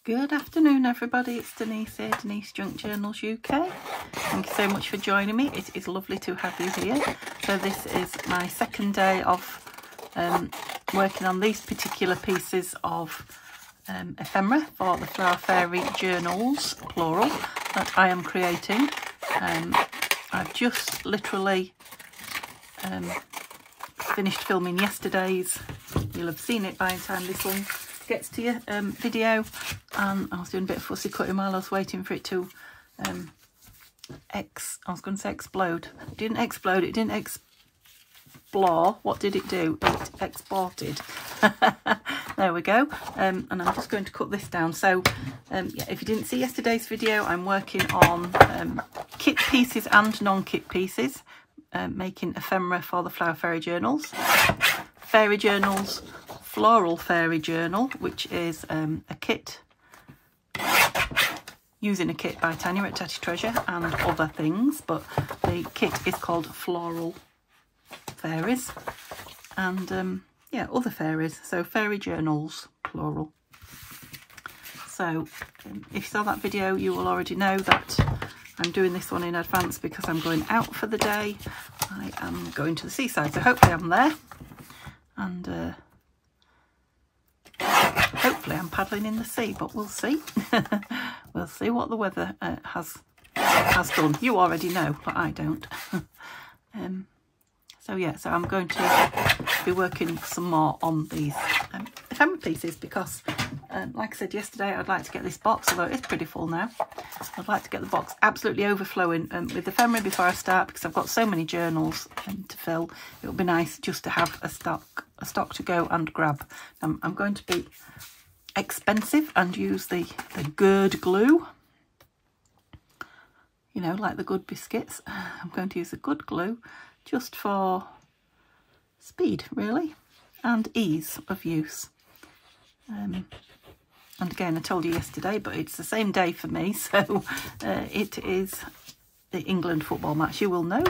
Good afternoon everybody, it's Denise here, Denise Junk Journals UK. Thank you so much for joining me. It is lovely to have you here. So this is my second day of working on these particular pieces of ephemera for the Flower Fairy journals, plural, that I am creating. I've just literally finished filming yesterday's. You'll have seen it by the time this one gets to your video, and I was doing a bit of fussy cutting while I was waiting for it to explode. It didn't explode, it didn't explore. What did it do? It exported. There we go. And I'm just going to cut this down. So yeah, if you didn't see yesterday's video, I'm working on kit pieces and non-kit pieces, making ephemera for the Flower Fairy journals. Fairy journals, Floral Fairy journal, which is a kit, using a kit by Tanya at Tatty Treasure and other things, but the kit is called Floral Fairies, and yeah, other fairies, so fairy journals, plural. So if you saw that video, you will already know that I'm doing this one in advance because I'm going out for the day. I am going to the seaside, so hopefully I'm there, and hopefully I'm paddling in the sea, but we'll see. We'll see what the weather has done. You already know, but I don't. So yeah, so I'm going to be working some more on these ephemera pieces because, like I said yesterday, I'd like to get this box, although it's pretty full now. I'd like to get the box absolutely overflowing with ephemera before I start, because I've got so many journals to fill. It would be nice just to have a stock to go and grab. I'm going to be expensive and use the good glue, you know, like the good biscuits. I'm going to use the good glue just for speed, really, and ease of use. And again, I told you yesterday, but it's the same day for me, so it is the England football match. You will know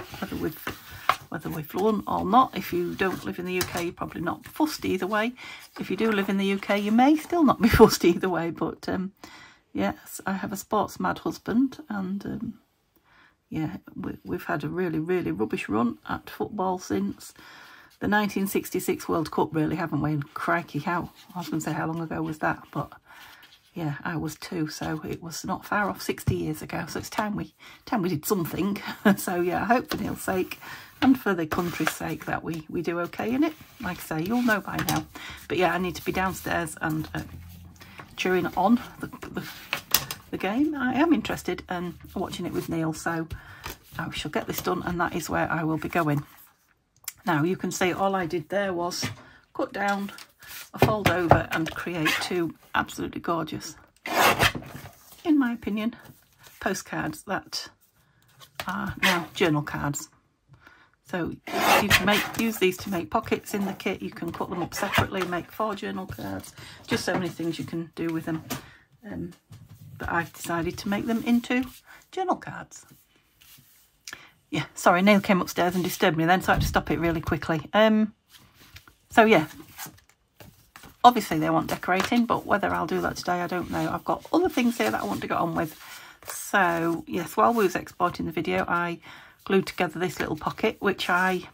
whether we've won or not. If you don't live in the UK, you're probably not fussed either way. If you do live in the UK, you may still not be fussed either way, but yes, I have a sports mad husband, and yeah, we've had a really rubbish run at football since the 1966 World Cup, really, haven't we? And crikey, I was going to say how long ago was that, but yeah, I was 2, so it was not far off 60 years ago. So it's time we did something. So yeah, I hope for Neil's sake and for the country's sake that we do okay in it. Like I say, you'll know by now. But yeah, I need to be downstairs and cheering on the game. I am interested in watching it with Neil, so I shall get this done, and that is where I will be going. Now you can see all I did there was cut down a fold over and create 2 absolutely gorgeous, in my opinion, postcards that are now journal cards. So you can use these to make pockets in the kit. You can cut them up separately, make 4 journal cards. Just so many things you can do with them. But I've decided to make them into journal cards. Yeah, sorry, Neil came upstairs and disturbed me then, so I had to stop it really quickly. So yeah, obviously they want decorating, but whether I'll do that today, I don't know. I've got other things here that I want to get on with. So yes, while we was exporting the video, I glued together this little pocket, which I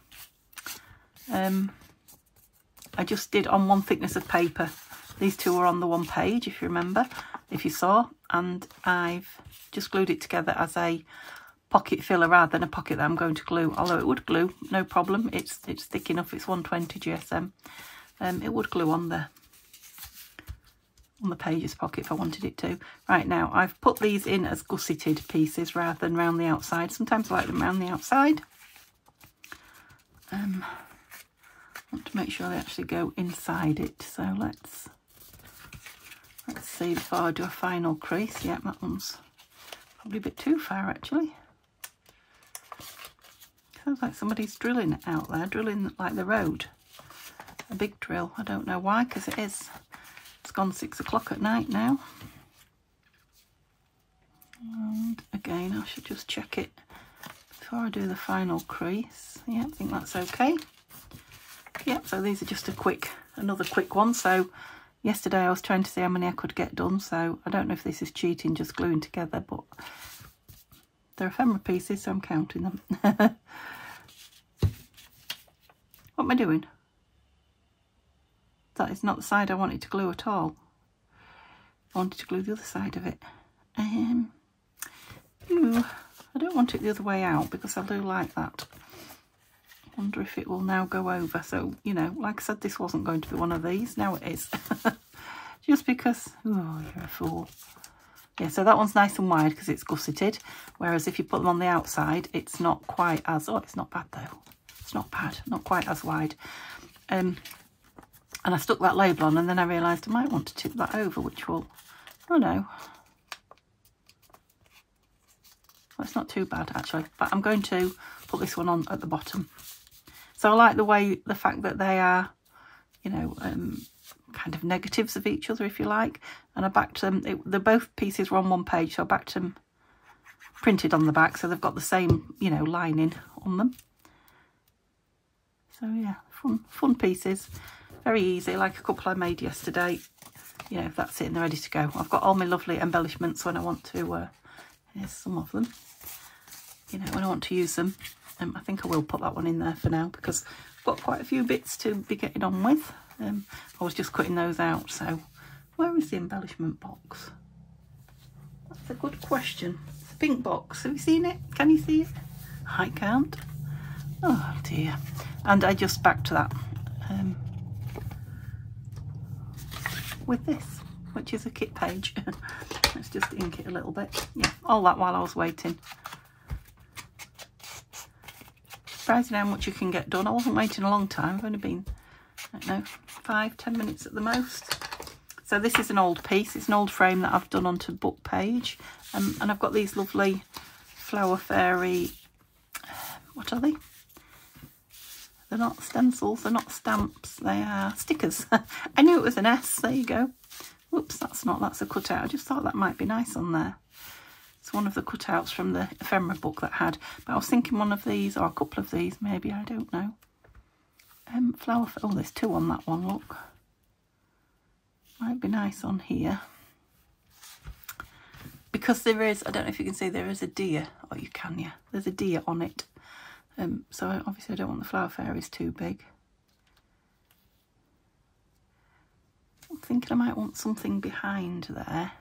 just did on 1 thickness of paper. These 2 were on the 1 page, if you remember, if you saw, and I've just glued it together as a pocket filler rather than a pocket that I'm going to glue, although it would glue, no problem. It's thick enough, it's 120 GSM. It would glue on the pages pocket if I wanted it to. Right, now I've put these in as gusseted pieces rather than round the outside. Sometimes I like them round the outside. I want to make sure they actually go inside it, so let's see before I do a final crease. Yeah, that one's probably a bit too far actually. Sounds like somebody's drilling out there, drilling like the road. A big drill. I don't know why, because it's gone 6 o'clock at night now. And again, I should just check it before I do the final crease. Yeah, I think that's okay. Yep, so these are just another quick one. So Yesterday I was trying to see how many I could get done, so I don't know if this is cheating, just gluing together, but they're ephemera pieces, so I'm counting them. What am I doing? That is not the side I wanted to glue at all. I wanted to glue the other side of it. Ooh, I don't want it the other way out because I do like that. I wonder if it will now go over. So, you know, like I said, this wasn't going to be one of these. Now it is. Just because, oh, you're a fool. Yeah, so that one's nice and wide because it's gusseted. Whereas if you put them on the outside, it's not quite as, oh, it's not bad though. It's not bad, not quite as wide. And I stuck that label on and then I realised I might want to tip that over, which will, oh no. Well, it's not too bad actually, but I'm going to put this one on at the bottom. So I like the fact that they are, you know, kind of negatives of each other, if you like. And I backed them, they're both pieces were on one page, so I backed them printed on the back, so they've got the same, you know, lining on them. So yeah, fun pieces, very easy, like a couple I made yesterday. You know, that's it and they're ready to go. I've got all my lovely embellishments when I want to, here's some of them, you know, when I want to use them. I think I will put that one in there for now because I've got quite a few bits to be getting on with. I was just cutting those out, so where is the embellishment box? That's a good question. It's a pink box. Have you seen it? Can you see it? I can't. Oh dear. And I just backed that with this, which is a kit page. Let's just ink it a little bit. Yeah, all that while I was waiting. Surprising how much you can get done. I wasn't waiting a long time. I've only been, I don't know, 5-10 minutes at the most. So this is an old piece. It's an old frame that I've done onto book page. And I've got these lovely Flower Fairy, what are they? They're not stencils, they're not stamps, they are stickers. I knew it was an S, there you go. Whoops, that's not, that's a cutout. I just thought that might be nice on there. It's one of the cutouts from the ephemera book that had, but I was thinking one of these, or a couple of these maybe, I don't know. Oh, there's two on that one, look. Might be nice on here. Because there is, I don't know if you can see, there is a deer. Oh, you can, yeah. There's a deer on it. So obviously I don't want the Flower Fairies too big. I'm thinking I might want something behind there.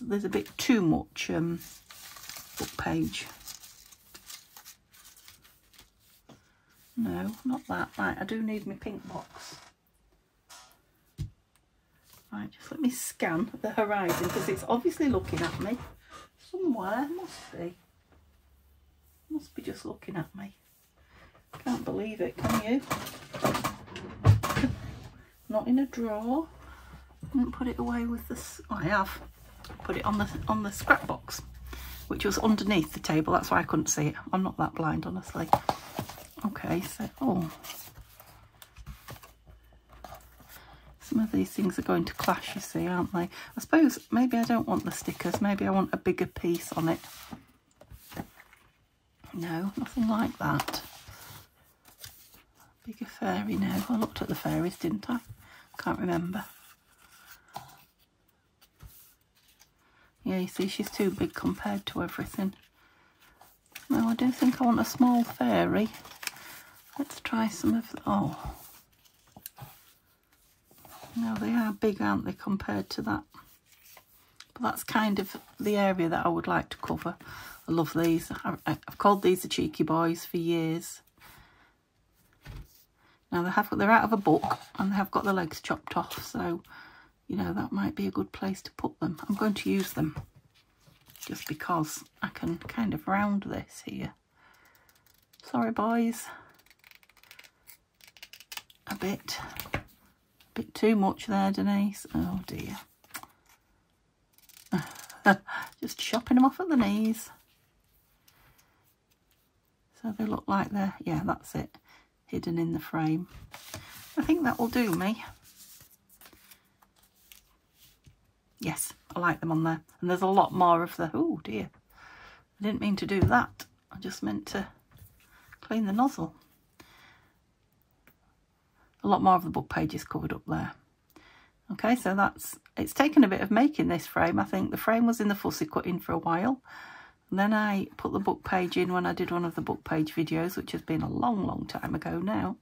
There's a bit too much book page. No, not that. Right, I do need my pink box. Right, just let me scan the horizon because it's obviously looking at me somewhere. Must be just looking at me. Can't believe it, can you? Not in a drawer. I didn't put it away with this. Oh, I have put it on the scrap box, which was underneath the table. That's why I couldn't see it. I'm not that blind, honestly. Okay, so some of these things are going to clash, you see, aren't they? I suppose maybe I don't want the stickers. Maybe I want a bigger piece on it. No, nothing like that. Bigger fairy, no. I looked at the fairies, didn't I? Can't remember. Yeah, you see, she's too big compared to everything. No, I do think I want a small fairy. Let's try some of... Oh. No, they are big, aren't they, compared to that? But that's kind of the area that I would like to cover. I love these. I've called these the cheeky boys for years. Now they're out of a book and they have got the legs chopped off, so you know that might be a good place to put them. I'm going to use them just because I can kind of round this here. Sorry boys. A bit too much there, Denise. Oh dear. Just chopping them off at the knees. So they look like they're, yeah, that's it, hidden in the frame. I think that will do me. Yes, I like them on there. And there's a lot more of the, oh dear, I didn't mean to do that. I just meant to clean the nozzle. A lot more of the book pages covered up there. Okay, so it's taken a bit of making this frame. I think the frame was in the fussy cutting for a while. And then I put the book page in when I did one of the book page videos, which has been a long, long time ago now.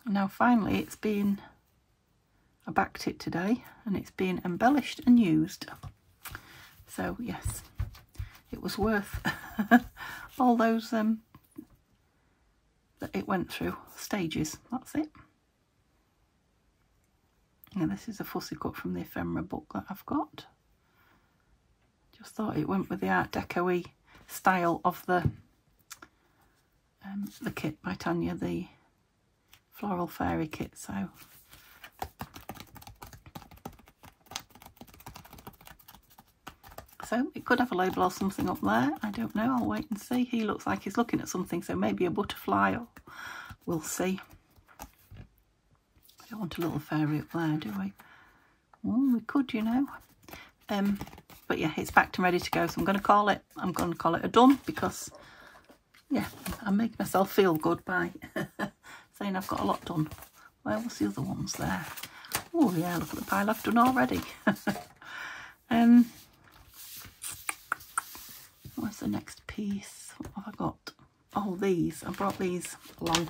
And now finally I backed it today and it's been embellished and used. So yes, it was worth all those that it went through stages. That's it. Yeah, this is a fussy cut from the ephemera book that I've got. Just thought it went with the Art Deco-y style of the kit by Tanya, the Floral Fairy kit. So it could have a label or something up there. I don't know. I'll wait and see. He looks like he's looking at something, so maybe a butterfly, or we'll see. We don't want a little fairy up there, do we? Oh, we could, you know. But yeah, it's backed and ready to go. So I'm going to call it a done, because yeah, I make myself feel good by saying I've got a lot done. Where was the other ones there? Oh yeah, look at the pile I've done already. Where's the next piece? What have I got? Oh, these. I brought these along.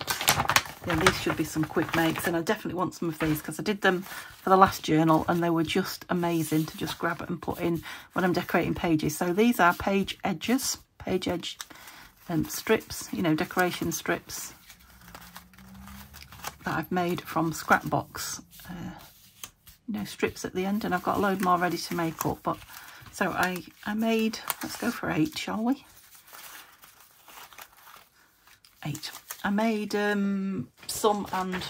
Yeah, these should be some quick makes, and I definitely want some of these because I did them for the last journal and they were just amazing to just grab and put in when I'm decorating pages. So these are page edge strips, you know, decoration strips that I've made from Scrapbox. You know, strips at the end, and I've got a load more ready to make up. But so I made, let's go for 8, shall we? 8. I made some and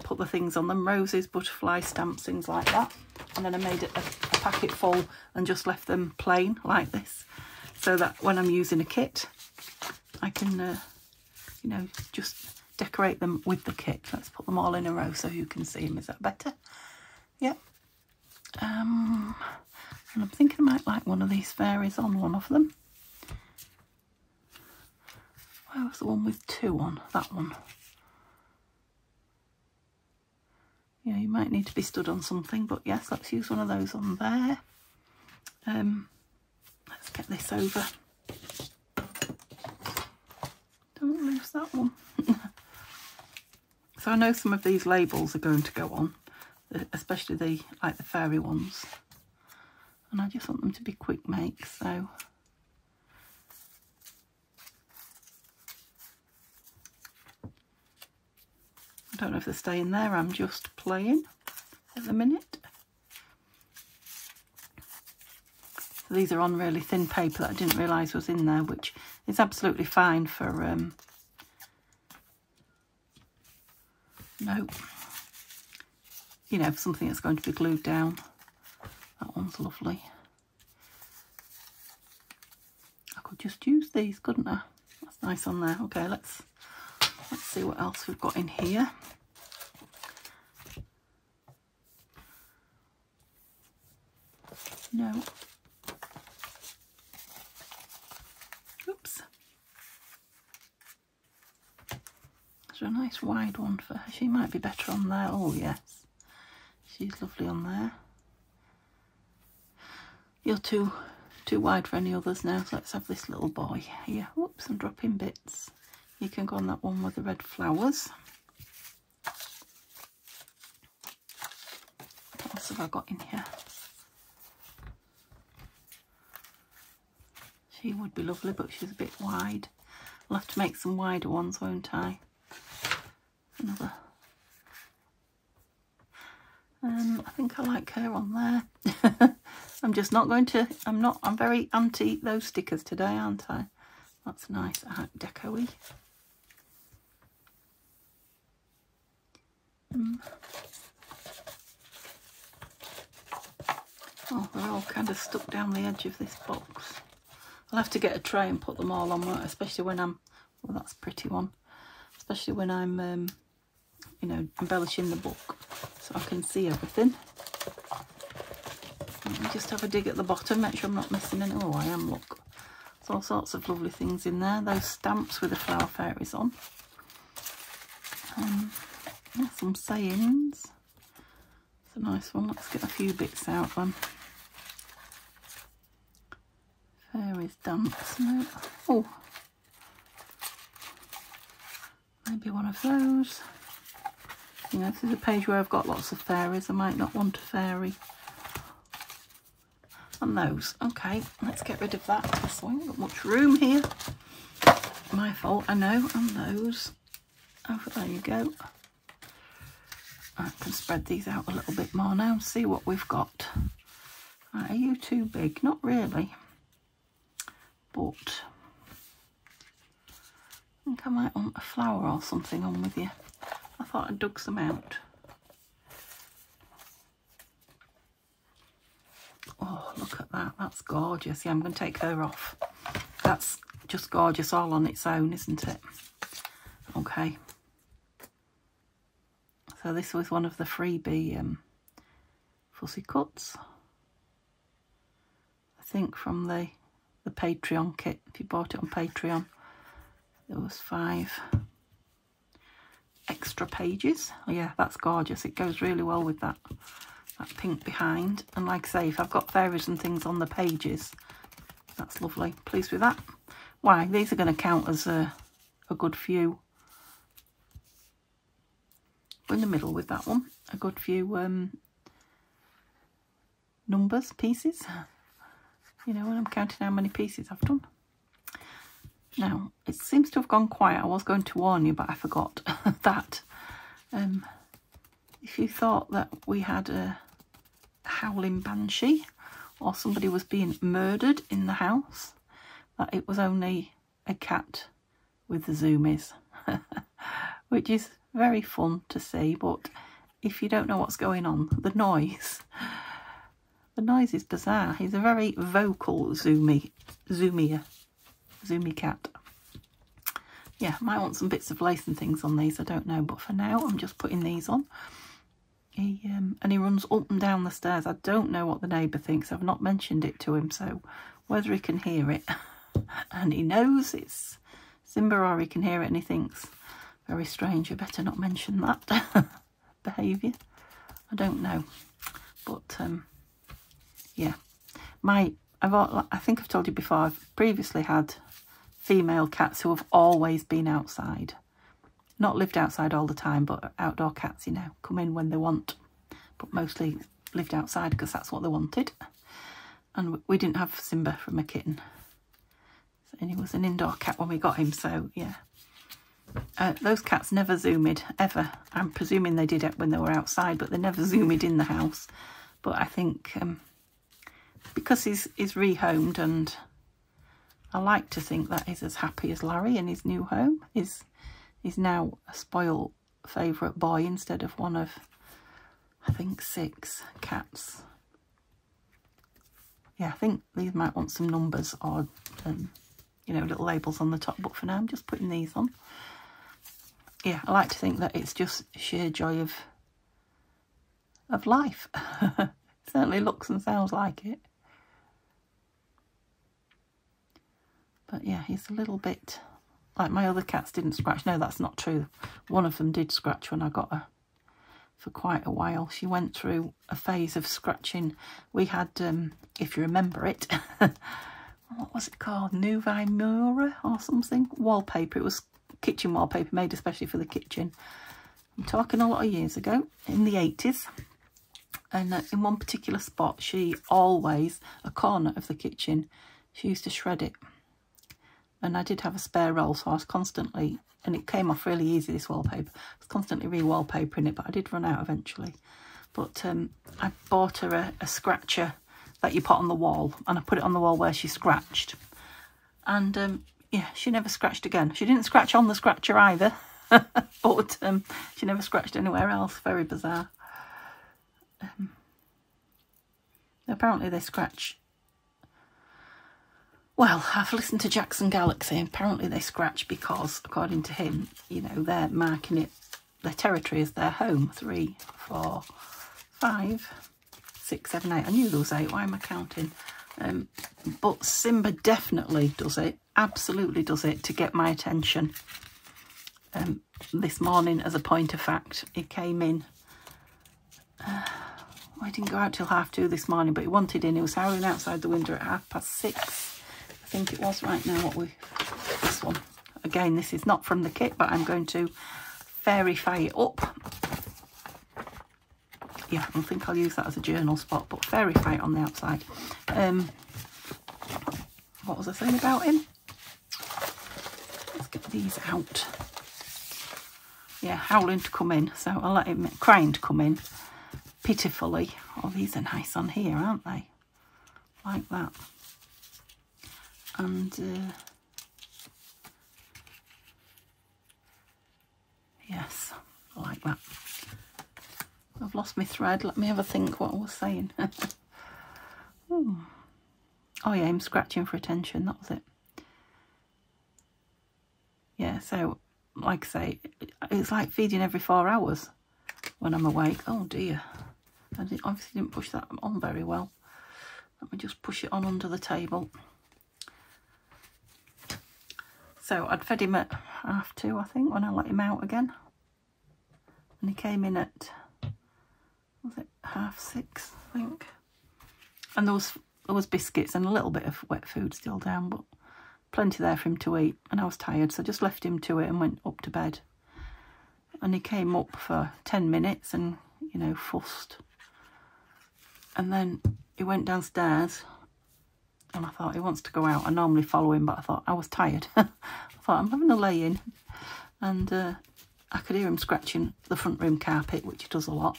put the things on them, roses, butterfly stamps, things like that. And then I made a packet full and just left them plain like this, so that when I'm using a kit, I can, you know, just decorate them with the kit. Let's put them all in a row so you can see them. Is that better? Yep. And I'm thinking I might like one of these fairies on one of them. Where was the one with 2 on? That one. Yeah, you might need to be stood on something, but yes, let's use one of those on there. Let's get this over. Don't lose that one. So I know some of these labels are going to go on, especially the fairy ones, and I just want them to be quick makes. So I don't know if they're staying there. I'm just playing at the minute. So these are on really thin paper that I didn't realise was in there, which is absolutely fine for you know, for something that's going to be glued down. That one's lovely. I could just use these, couldn't I? That's nice on there. Okay, let's see what else we've got in here. No. Oops. Is there a nice wide one for her? She might be better on there. Oh yes, she's lovely on there. You're too wide for any others now, so let's have this little boy here. Whoops, I'm dropping bits. You can go on that one with the red flowers. What else have I got in here? She would be lovely, but she's a bit wide. I'll have to make some wider ones, won't I? Another. I think I like her on there. I'm just not going to, I'm very anti those stickers today, aren't I? That's nice, Art Deco-y. Oh, they're all kind of stuck down the edge of this box. I'll have to get a tray and put them all on, especially when I'm, well, that's a pretty one. Especially when I'm, you know, embellishing the book, so I can see everything. Let me just have a dig at the bottom, make sure I'm not missing any. Oh, I am, look. There's all sorts of lovely things in there. Those stamps with the flower fairies on. Some sayings. It's a nice one. Let's get a few bits out then. Fairies dance. No. Oh, maybe one of those. You know, this is a page where I've got lots of fairies. I might not want a fairy. And those. Okay, let's get rid of that. This one, got much room here. My fault, I know. And those. Oh, there you go. I can spread these out a little bit more now and see what we've got. Right, are you too big? Not really. But I think I might want a flower or something on with you. I thought I'd dug some out. Oh, look at that. That's gorgeous. Yeah, I'm going to take her off. That's just gorgeous all on its own, isn't it? Okay. So this was one of the freebie fussy cuts. I think from the Patreon kit. If you bought it on Patreon, there was 5 extra pages. Oh yeah, that's gorgeous. It goes really well with that pink behind. And like I say, if I've got fairies and things on the pages, that's lovely. Pleased with that. Why, these are going to count as a good few. In the middle with that one, a good few numbers, pieces. You know, when I'm counting how many pieces I've done. Now, it seems to have gone quiet. I was going to warn you, but I forgot that. If you thought that we had a howling banshee or somebody was being murdered in the house, that it was only a cat with the zoomies, which is very fun to see. But if you don't know what's going on, the noise is bizarre. He's a very vocal zoomy cat. Yeah, might want some bits of lace and things on these, I don't know, but for now I'm just putting these on. And he runs up and down the stairs. I don't know what the neighbour thinks. I've not mentioned it to him, so whether he can hear it and he knows it's Simba, or he can hear it and he thinks very strange, I better not mention that behaviour. I don't know, but yeah, I think I've told you before, I've previously had female cats who have always been outside. Not lived outside all the time, but outdoor cats, you know, come in when they want, but mostly lived outside because that's what they wanted. And we didn't have Simba from a kitten. And he was an indoor cat when we got him, so yeah. Those cats never zoomed, ever. I'm presuming they did it when they were outside, but they never zoomed in the house. But I think because he's rehomed, and I like to think that he's as happy as Larry in his new home. He's now a spoiled favourite boy instead of one of, I think, 6 cats. Yeah, I think these might want some numbers or, you know, little labels on the top. But for now, I'm just putting these on. Yeah, I like to think that it's just sheer joy of life. It certainly looks and sounds like it. But yeah, he's a little bit like my other cats didn't scratch. No, that's not true. One of them did scratch when I got her for quite a while. She went through a phase of scratching. We had, if you remember it, what was it called? Nouvelle Mura or something? Wallpaper. It was kitchen wallpaper made especially for the kitchen. I'm talking a lot of years ago, in the 80s. And in one particular spot, she always, a corner of the kitchen, she used to shred it. And I did have a spare roll, so I was constantly, and it came off really easy, this wallpaper. I was constantly re-wallpapering it, but I did run out eventually. But I bought her a scratcher that you put on the wall, and I put it on the wall where she scratched. And yeah, she never scratched again. She didn't scratch on the scratcher either, but she never scratched anywhere else. Very bizarre. Apparently they scratch. Well, I've listened to Jackson Galaxy, and apparently they scratch because, according to him, you know, they're marking it, their territory as their home. 3, 4, 5, 6, 7, 8. I knew there was 8. Why am I counting? But Simba definitely does it, absolutely does it, to get my attention. This morning, as a point of fact, he came in I didn't go out till 2:30 this morning, but he wanted in. He was howling outside the window at 6:30. I think it was. Right now, this one. Again, this is not from the kit, but I'm going to fairify it up. Yeah, I think I'll use that as a journal spot, but fairify it on the outside. What was I saying about him? Let's get these out. Yeah, howling to come in, so I'll let him, crying to come in, pitifully. Oh, these are nice on here, aren't they? Like that. And, yes, like that. I've lost my thread. Let me have a think what I was saying. Oh, yeah, I'm scratching for attention. That was it. Yeah, so, like I say, it's like feeding every 4 hours when I'm awake. Oh, dear. I obviously didn't push that on very well. Let me just push it on under the table. So, I'd fed him at 2:30, I think, when I let him out again. And he came in at, was it 6:30, I think. And there was biscuits and a little bit of wet food still down, but plenty there for him to eat. And I was tired, so I just left him to it and went up to bed. And he came up for 10 minutes and, you know, fussed. And then he went downstairs and I thought he wants to go out. I normally follow him, but I thought I was tired. I thought I'm having a lay-in. And I could hear him scratching the front room carpet, which he does a lot.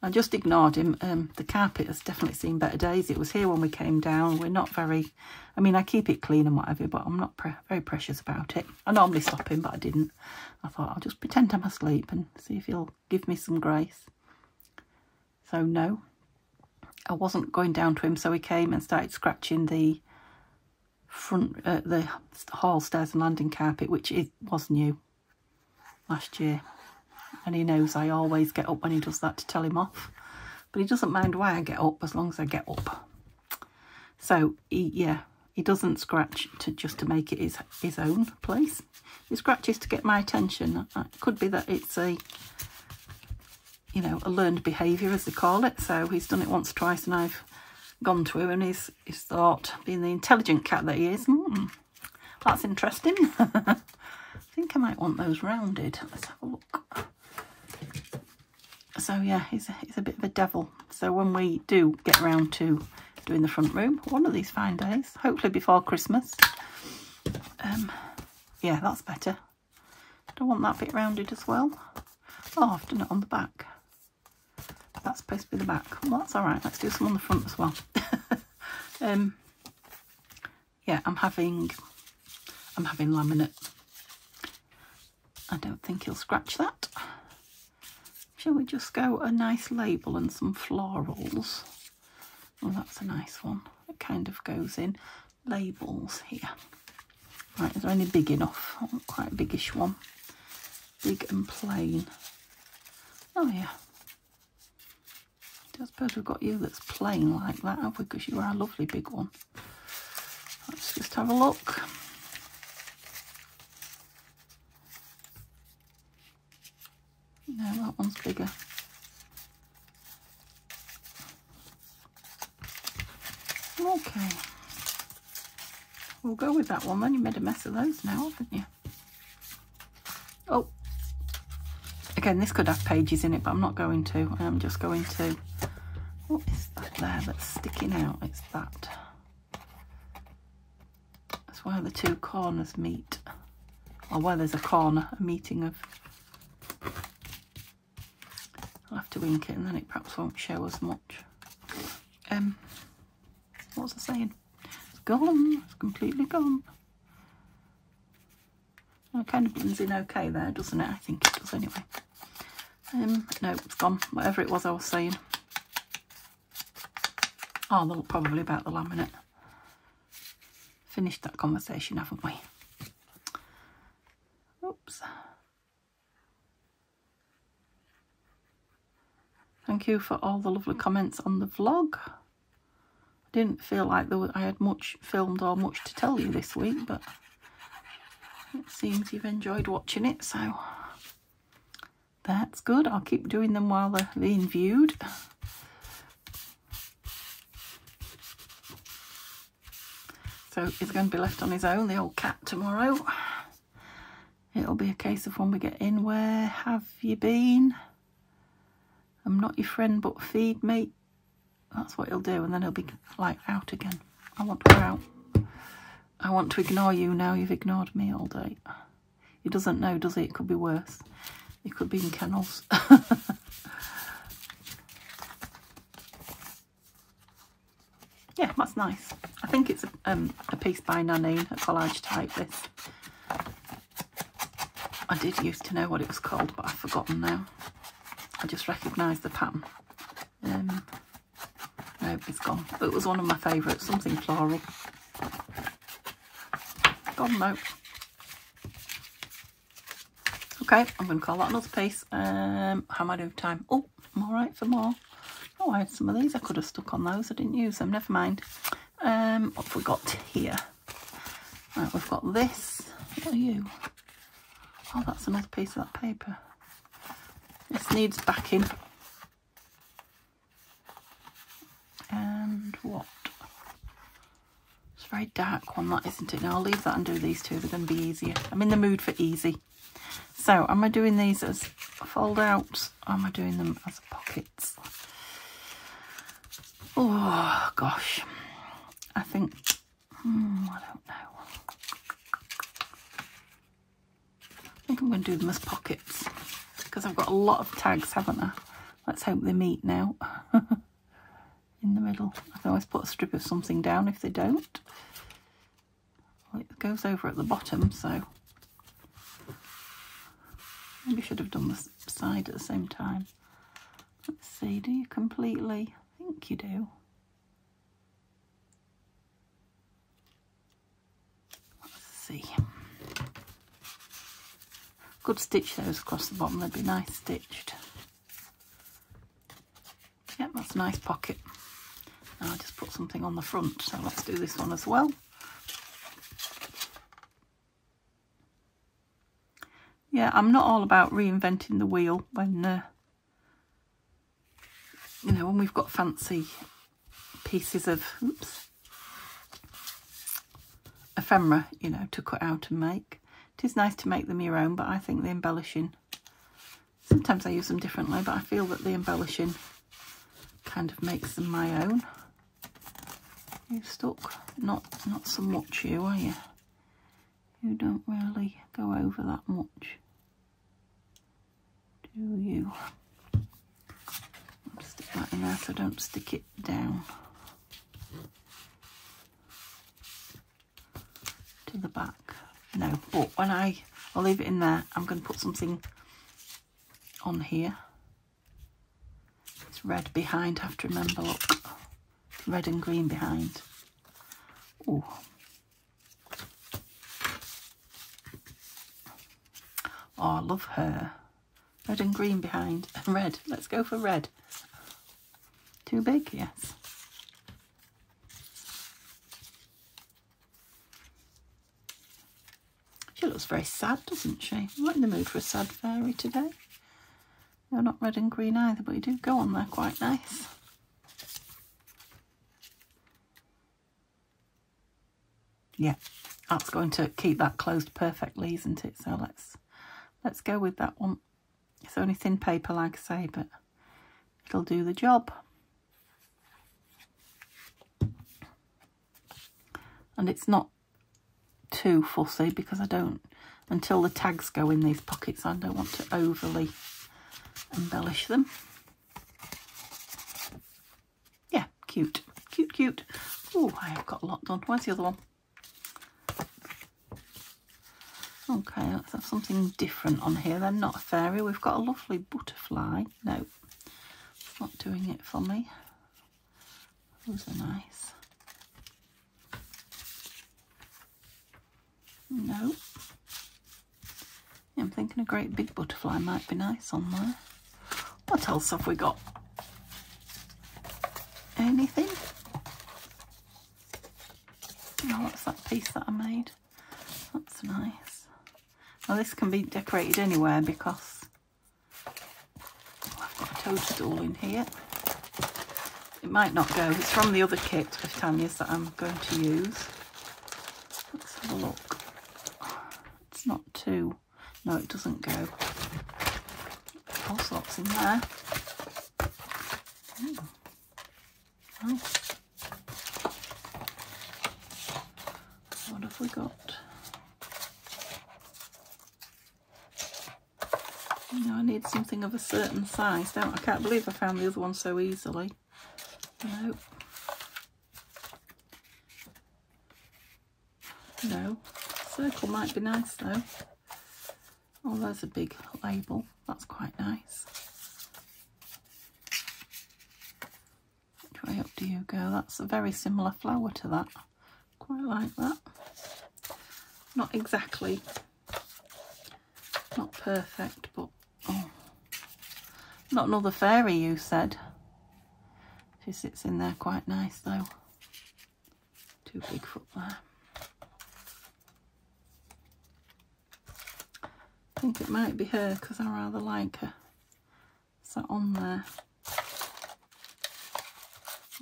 I just ignored him. The carpet has definitely seen better days. It was here when we came down. We're not very... I mean, I keep it clean and whatever, but I'm not very precious about it. I normally stop him, but I didn't. I thought I'll just pretend I'm asleep and see if he'll give me some grace. So, no. I wasn't going down to him, so he came and started scratching the front, the hall stairs and landing carpet, which was new last year. And he knows I always get up when he does that to tell him off. But he doesn't mind why I get up, as long as I get up. So, he doesn't scratch just to make it his own place. He scratches to get my attention. It could be that it's a learned behaviour, as they call it. So he's done it once or twice and I've gone to him and he's thought, being the intelligent cat that he is, that's interesting. I think I might want those rounded. Let's have a look. So yeah, he's a bit of a devil. So when we do get around to doing the front room, one of these fine days, hopefully before Christmas, yeah, that's better. Do I want that bit rounded as well? Oh, I've done it on the back. That's supposed to be the back. Well, that's all right. Let's do some on the front as well. Yeah, I'm having laminate. I don't think he'll scratch that. Shall we just go a nice label and some florals? Oh, that's a nice one. It kind of goes in. Labels here. Right, is there any big enough? I want quite a biggish one. Big and plain. Oh, yeah. I suppose we've got you that's plain like that, have we? Because you are a lovely big one. Let's just have a look. No, that one's bigger. Okay. We'll go with that one then. You made a mess of those now, haven't you? Oh. Again, this could have pages in it, but I'm not going to. I'm just going to... What is that there that's sticking out? It's that. That's where the two corners meet. Or where there's a corner, a meeting of... I'll have to ink it and then it perhaps won't show as much. What was I saying? It's gone. It's completely gone. Well, it kind of blends in okay there, doesn't it? I think it does anyway. No, it's gone. Whatever it was I was saying. Oh, probably about the laminate. Finished that conversation, haven't we? Oops. Thank you for all the lovely comments on the vlog. I didn't feel like I had much filmed or much to tell you this week, but it seems you've enjoyed watching it, so that's good. I'll keep doing them while they're being viewed. So he's going to be left on his own, the old cat, tomorrow. It'll be a case of when we get in, where have you been? I'm not your friend, but feed me. That's what he'll do, and then he'll be like out again. I want to go out. I want to ignore you now. You've ignored me all day. He doesn't know, does he? It could be worse. He could be in kennels. Yeah, that's nice. I think it's a piece by Nanine, a collage type, this. I did used to know what it was called, but I've forgotten now. I just recognise the pattern. No, it's gone. It was one of my favourites, something floral. Gone now. Okay, I'm going to call that another piece. How am I doing for time? Oh, I'm all right for more. Oh, I had some of these. I could have stuck on those. I didn't use them. Never mind. What have we got here? Right, we've got this. What are you? Oh, that's another piece of that paper. This needs backing. And what? It's a very dark one, that, isn't it? Now I'll leave that and do these two. They're going to be easier. I'm in the mood for easy. So, am I doing these as fold outs? Or am I doing them as pockets? Oh, gosh. I think... I don't know. I think I'm going to do them as pockets. Because I've got a lot of tags, haven't I? Let's hope they meet now. In the middle. I can always put a strip of something down if they don't. Well, it goes over at the bottom, so... Maybe I should have done the side at the same time. Let's see, do you completely? I think you do. Let's see. Could stitch those across the bottom, they'd be nice stitched. Yep, that's a nice pocket. Now I'll just put something on the front, so let's do this one as well. Yeah, I'm not all about reinventing the wheel when, you know, when we've got fancy pieces of, ephemera, you know, to cut out and make. It is nice to make them your own, but I think the embellishing, sometimes I use them differently, but I feel that the embellishing kind of makes them my own. You stuck? Not so much, you, are you? You don't really go over that much, do you? I'll stick that in there so I don't stick it down to the back. No, but when I'll leave it in there, I'm going to put something on here. It's red behind, I have to remember, look. Red and green behind. Oh. Oh, I love her. Red and green behind. Red. Let's go for red. Too big? Yes. She looks very sad, doesn't she? I'm not in the mood for a sad fairy today. You're not red and green either, but you do go on there quite nice. Yeah, that's going to keep that closed perfectly, isn't it? So let's go with that one. It's only thin paper, like I say, but it'll do the job. And it's not too fussy because I don't, until the tags go in these pockets, I don't want to overly embellish them. Yeah, cute, cute, cute. Oh, I have got a lot done. Where's the other one? Okay, let's have something different on here then, not a fairy. We've got a lovely butterfly. No, it's not doing it for me. Those are nice. No. Yeah, I'm thinking a great big butterfly might be nice on there. What else have we got? Anything? Oh, what's that piece that I made? That's nice. Well, this can be decorated anywhere because I've got a toadstool in here. It might not go. It's from the other kit of Tanya's that I'm going to use. Have a look. It's not too... No, it doesn't go. All sorts in there. Oh. What have we got? No, I need something of a certain size, don't I? I can't believe I found the other one so easily. No. No. Circle might be nice though. Oh, there's a big label. That's quite nice. Which way up do you go? That's a very similar flower to that. Quite like that. Not exactly, not perfect, but oh, not another fairy, you said. She sits in there quite nice though. Too big foot there. I think it might be her because I rather like her. Sat on there.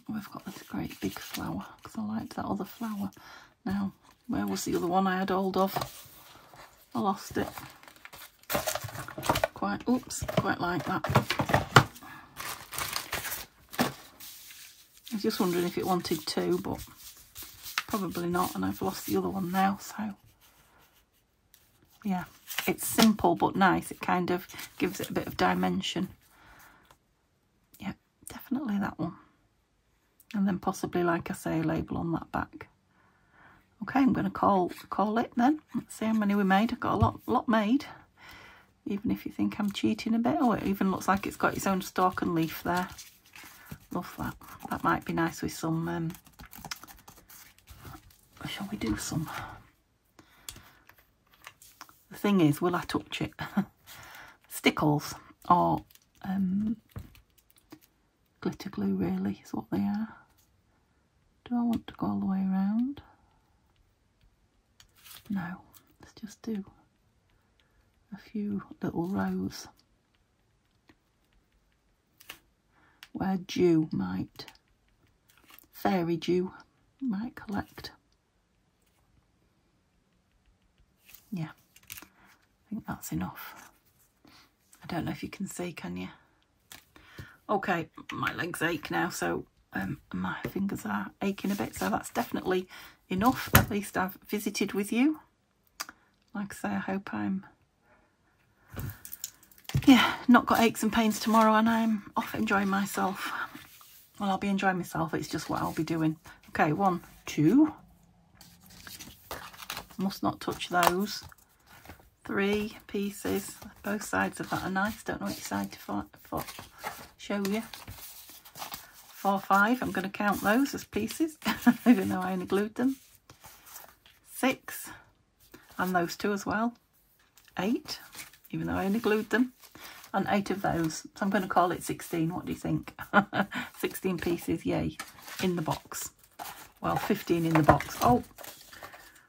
Oh, I've got this great big flower because I liked that other flower. Now, where was the other one I had hold of? I lost it. Quite like that. I was just wondering if it wanted two, but probably not, and I've lost the other one now, so yeah, it's simple but nice. It kind of gives it a bit of dimension. Yeah, definitely that one. And then possibly, like I say, a label on that back. Okay, I'm going to call it then. Let's see how many we made. I've got a lot made. Even if you think I'm cheating a bit. Oh, it even looks like it's got its own stalk and leaf there. Love that. That might be nice with some... shall we do some? The thing is, will I touch it? Stickles or glitter glue really is what they are. Do I want to go all the way around? No, let's just do a few little rows where dew might, fairy dew might collect. Yeah, I think that's enough. I don't know if you can see, can you? Okay, my legs ache now, so my fingers are aching a bit, so that's definitely enough. At least I've visited with you. Like I say, I hope I'm not got aches and pains tomorrow and I'm off enjoying myself. Well, I'll be enjoying myself, it's just what I'll be doing. Okay, 1, 2. Must not touch those. 3 pieces. Both sides of that are nice. Don't know which side to show you. 4, 5. I'm going to count those as pieces, even though I only glued them. 6. And those 2 as well. 8, even though I only glued them. And 8 of those. So I'm going to call it 16. What do you think? 16 pieces, yay, in the box. Well, 15 in the box. Oh,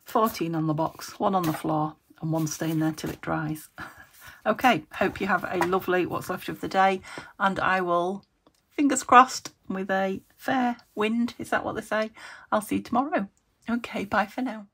14 on the box. 1 on the floor and 1 staying there till it dries. Okay, hope you have a lovely what's left of the day. And I will, fingers crossed, with a fair wind. Is that what they say? I'll see you tomorrow. Okay, bye for now.